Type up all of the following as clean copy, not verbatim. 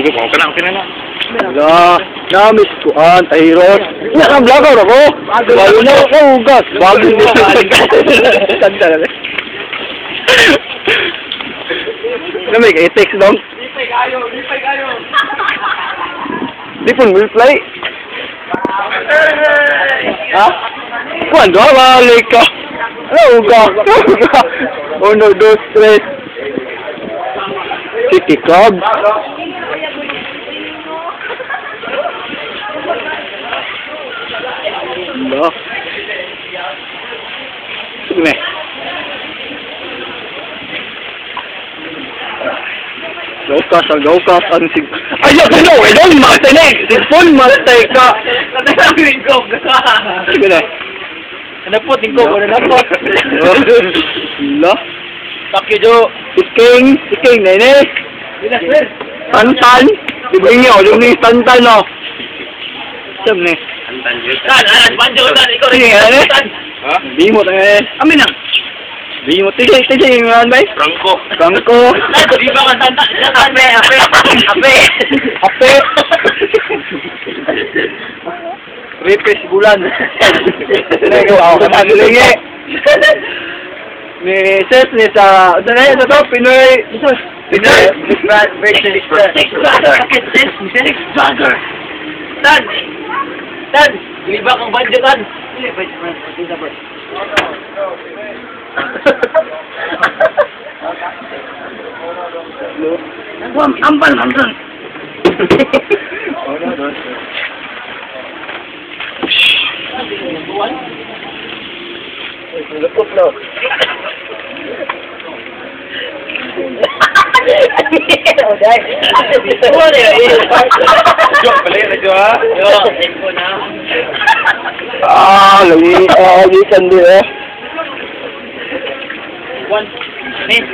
Mugo ko kana okay na. Wala. Na-miss ko an, Tyros. Naka-vlogger ako. Bago na ako ugas. Bago na ako. Tanda na. Ano may i-text dong? Lipay kayo. Di pun reply. Ha? Kuan do balik ka. Ano ugas? 1, 2, 3. City Club. Hello. Sige. Gaukas ang sig. Ayaw no, idol matay na. Sipon matay ka. Natangin ko. Sige na. Ano po, tingko ko na po. Hello. Takyo Jo. Iking nene. Tantan. Ibigay niyo, yung ni Tantan no. Siyam ni. Tan, banjo tan, ikaw rin. Sige, ano? Ha? Di mo tayo. Amin na. Di mo tigay yung ano ba? Franco. Bangko. Di ba ka tanta? Ape. Ripes bulan. Nagawa ako na nilingi. Ni Ses ni sa ano na yun ito? Pinoy. Pinoy. Six bagger. Tan, di ba kang banjo tan? Ambal nandun. Lupot no. Jo, balik na Jo ha. Lagi kan dia. One, nih,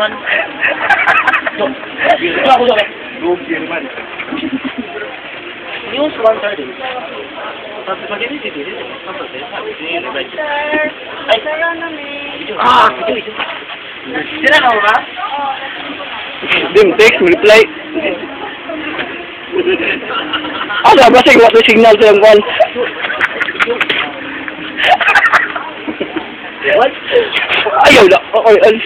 man. Aku so. Man. News 130. Tapos pag ini sih dia. Itu. Sila na ba? Dim text reply. Ada ba sing waktu signal sa yang kon? What? Ayaw na. Okay, alis.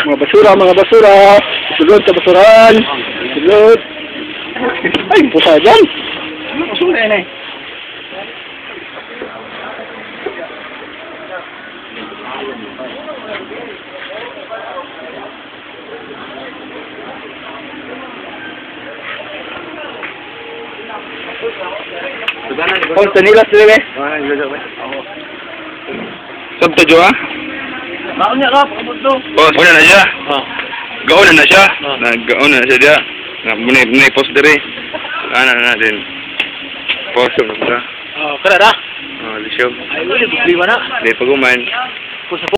Mga basura. Sulod sa basuran. Sulod. Ay, pusa dyan. Basura yan eh. Oh, sanilas din eh. Sabta Jo ha. Baon niya ka, pakabot do. Oh, una na siya. Gaon na siya. Oh. Gaon na siya dia. Na muni post dire. Ana na din. Post mo ta. Kada dah. Oh, lisyo. Ay, wala problema na. Di paguman. Kung sa